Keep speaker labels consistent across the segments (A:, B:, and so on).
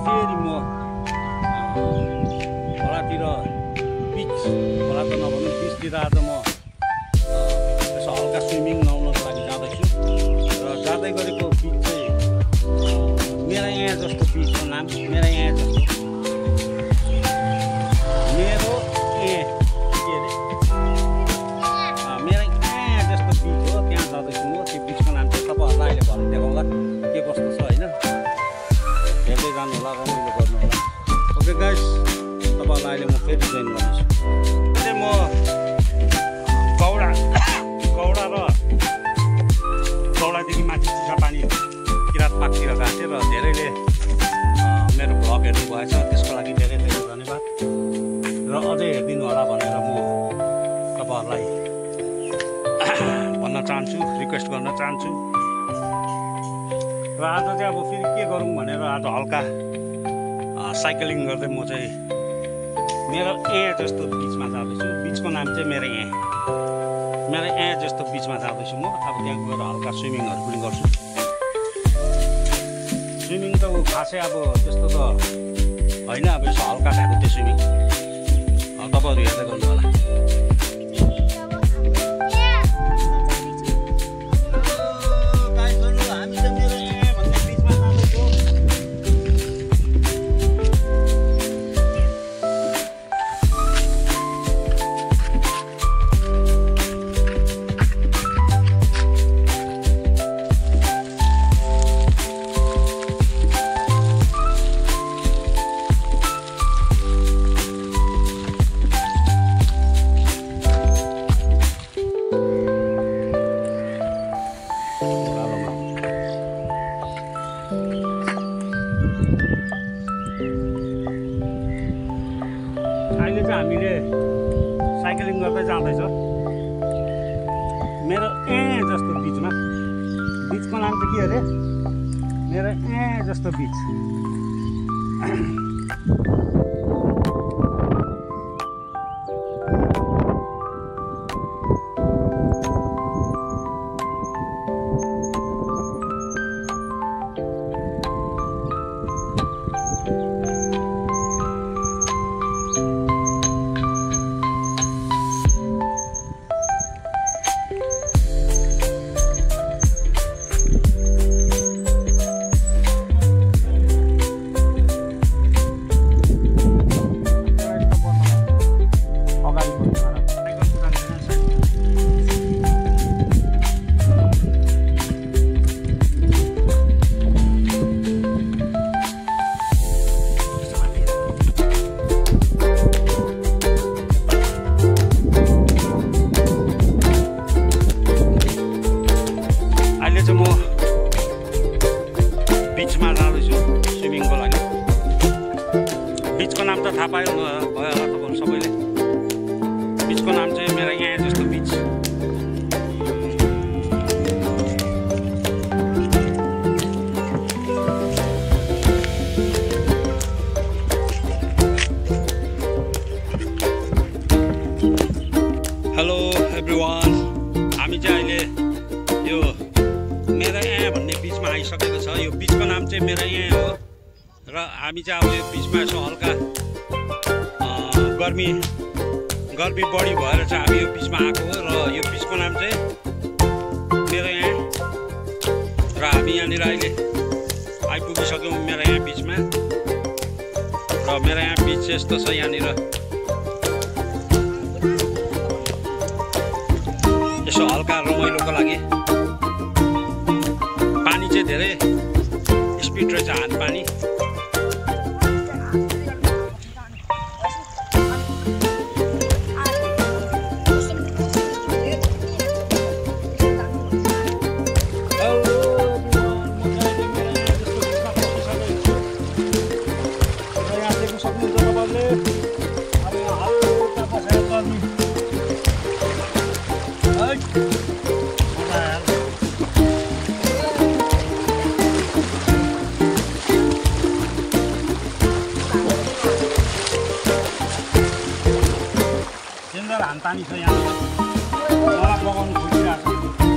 A: फेरि म खोलातिर बिच खोला त नभनौँ बिचतिर आज म यसो हल्का स्विमिङ लाउनको लागि जाँदैछु र जाँदै गरेको बिच चाहिँ मेरा यहाँ जस्तो बिचको नाम मेरा यहाँ जस्तो मेरो के अरे मेरा यहाँ जस्तो बिच हो त्यहाँ जाँदैछु म त्यो बिचको नाम चाहिँ तपाईँहरूलाई अहिले भएर देखाउँला के कस्तो छ होइन हेर्दै जानु होला रमाइलो गर्नु होला ओके गाइस तपाईँहरूलाई अहिले म फेरि जोइन गर्नेछु चाहिँ म गौडादेखि माथि चिसापानी किरातपाकतिर गएको थिएँ र धेरैले मेरो भ्लग हेर्नु भएछ त्यसको लागि धेरै धेरै धन्यवाद र अझै हेरिदिनु होला भनेर म तपाईँहरूलाई भन्न चाहन्छु रिक्वेस्ट गर्न चाहन्छु र आज चाहिँ अब फेरि के गरौँ भनेर आज हल्का साइक्लिङ गर्दै म चाहिँ मेरो यहाँ जस्तो बिचमा जाँदैछु बिचको नाम चाहिँ मेरो यहाँ जस्तो बिचमा जाँदैछु म अब त्यहाँ गएर हल्का स्विमिङहरू पनि गर्छु स्विमिङ त खासै अब त्यस्तो त होइन अब यसो हल्का भएको त्यो स्विमिङ तपाईँहरू हेर्दै गर्नु होला अहिले चाहिँ हामीले साइक्लिङ गर्दै जाँदैछ मेरो जस्तो बिचमा बिचको नाम चाहिँ के अरे मेरो जस्तो बिच बिचमा जाँदैछु स्विमिङको लागि बिचको नाम त थाहा पायो भयो होला तपाईँहरू सबैले बिचको नाम चाहिँ मेरो यहाँ जस्तो बिच हेलो एभ्रिवान हामी चाहिँ अहिले यो मेरो यहाँ भन्ने बिचमा आइसकेको छ यो बिचको नाम चाहिँ मेरो यहाँ हो र हामी चाहिँ अब यो बिचमा यसो हल्का गर्मी बढी भएर चाहिँ हामी यो बिचमा आएको हो र यो बिचको नाम चाहिँ मेरो यहाँ र हामी यहाँनिर अहिले आइपुगिसक्यौँ मेरो यहाँ बिचमा र मेरो यहाँ बिच यस्तो छ यहाँनिर यसो हल्का रमाइलोको लागि पानी चाहिँ धेरै स्पिड रहेछ हात पानी पानी छ यहाँ मलाई बगाउनु खोजिरहेको छ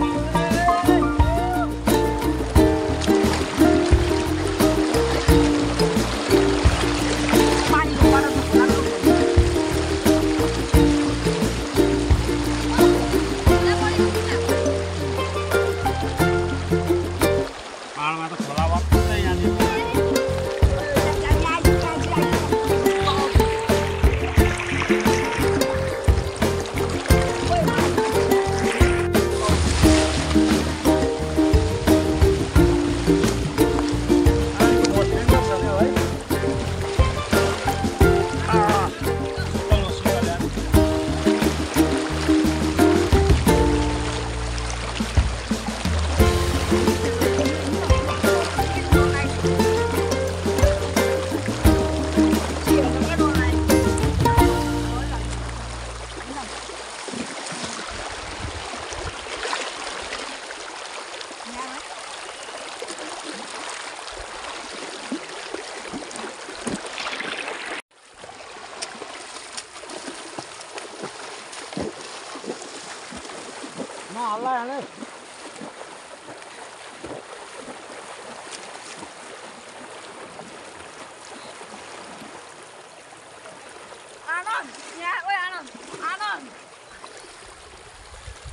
A: हल्ला हाले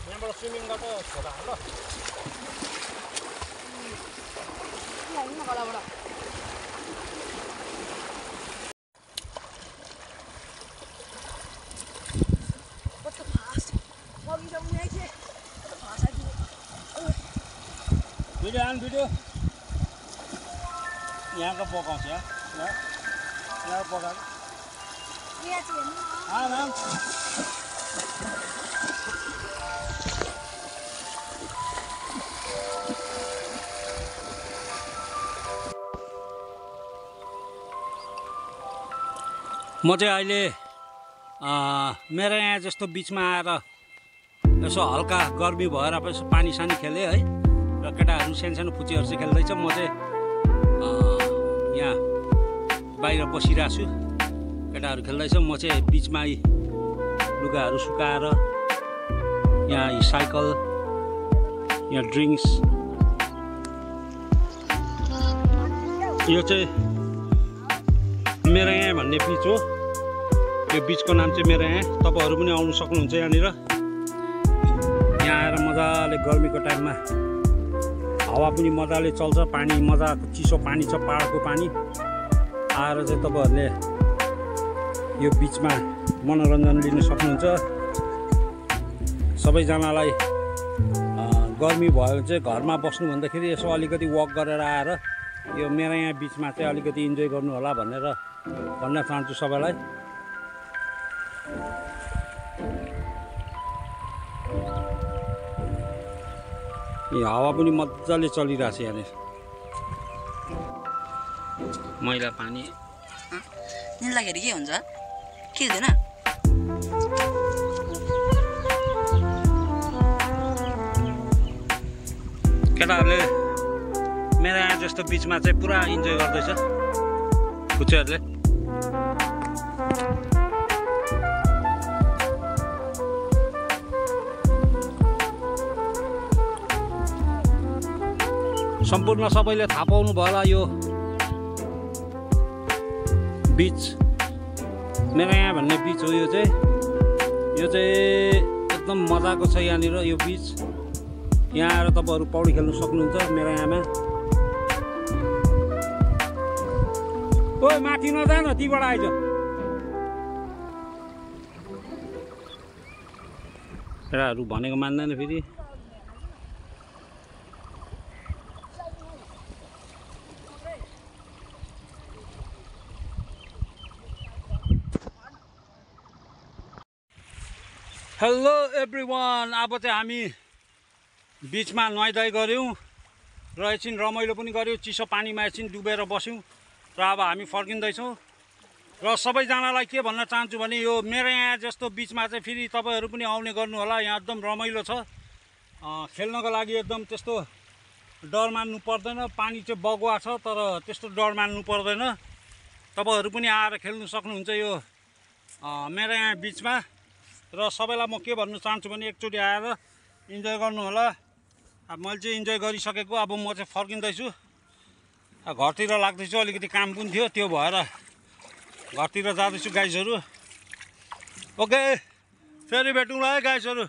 A: यहाँबाट स्विमिङ गर्दा छोरा ल भिडियो यहाँको पकाउँछ यहाँ पकाएको म चाहिँ अहिले मेरो यहाँ जस्तो बिचमा आएर यसो हल्का गर्मी भएर यसो पानी सानी खेलेँ है र केटाहरू सानो फुच्चीहरू चाहिँ खेल्दैछ म चाहिँ यहाँ बाहिर बसिरहेको छु केटाहरू खेल्दैछ म चाहिँ बिचमा लुगाहरू सुकाएर यहाँ साइकल यहाँ ड्रिङ्क्स यो चाहिँ मेरो यहाँ भन्ने बिच हो यो बिचको नाम चाहिँ मेरो यहाँ तपाईँहरू पनि आउनु सक्नुहुन्छ यहाँनिर यहाँ आएर मजाले गर्मीको टाइममा हावा पनि मजाले चल्छ पानी मजाको चिसो पानी छ पहाडको पानी आएर चाहिँ तपाईँहरूले यो बिचमा मनोरञ्जन लिन सक्नुहुन्छ सबैजनालाई गर्मी भयो भने चाहिँ घरमा बस्नु भन्दाखेरि यसो अलिकति वक गरेर आएर यो मेरो यहाँ बिचमा चाहिँ अलिकति इन्जोय गर्नु होला भनेर भन्न चाहन्छु सबैलाई यहाँ हावा पनि मजाले चलिरहेछ यहाँनिर मैला पानी
B: निल्दाखेरि के हुन्छ के हुँदैन
A: केटाहरूले मेरो यहाँ जस्तो बिचमा चाहिँ पुरा इन्जोय गर्दैछ फुच्चीहरूले सम्पूर्ण सबैले थाहा पाउनु भयो होला यो बिच मेरो यहाँ भन्ने बिच हो यो चाहिँ एकदम मजाको छ यहाँनिर यो बिच यहाँ आएर तपाईँहरू पौडी खेल्नु सक्नुहुन्छ मेरो यहाँमा ओइ माथि नजान तीबाट आइज केटाहरू भनेको मान्दैन फेरि हेलो एभ्रिवान अब चाहिँ हामी बिचमा नुहाइधुवाइ गऱ्यौँ र एकछिन रमाइलो पनि गऱ्यौँ चिसो पानीमा एकछिन डुबेर बस्यौँ र अब हामी फर्किँदैछौँ र सबैजनालाई के भन्न चाहन्छु भने यो मेरो यहाँ जस्तो बिचमा चाहिँ फेरि तपाईँहरू पनि आउने गर्नु होला यहाँ एकदम रमाइलो छ खेल्नको लागि एकदम त्यस्तो डर मान्नु पर्दैन पानी चाहिँ बगुवा छ तर त्यस्तो डर मान्नु पर्दैन तपाईँहरू पनि आएर खेल्नु सक्नुहुन्छ यो मेरो यहाँ बिचमा र सबैलाई म के भन्नु चाहन्छु भने एकचोटि आएर इन्जोय गर्नु होला अब मैले चाहिँ इन्जोय गरिसकेको अब म चाहिँ फर्किँदैछु घरतिर लाग्दैछु अलिकति काम पनि थियो त्यो भएर घरतिर जाँदैछु गाइजहरू ओके फेरि भेटौँला है गाइजहरू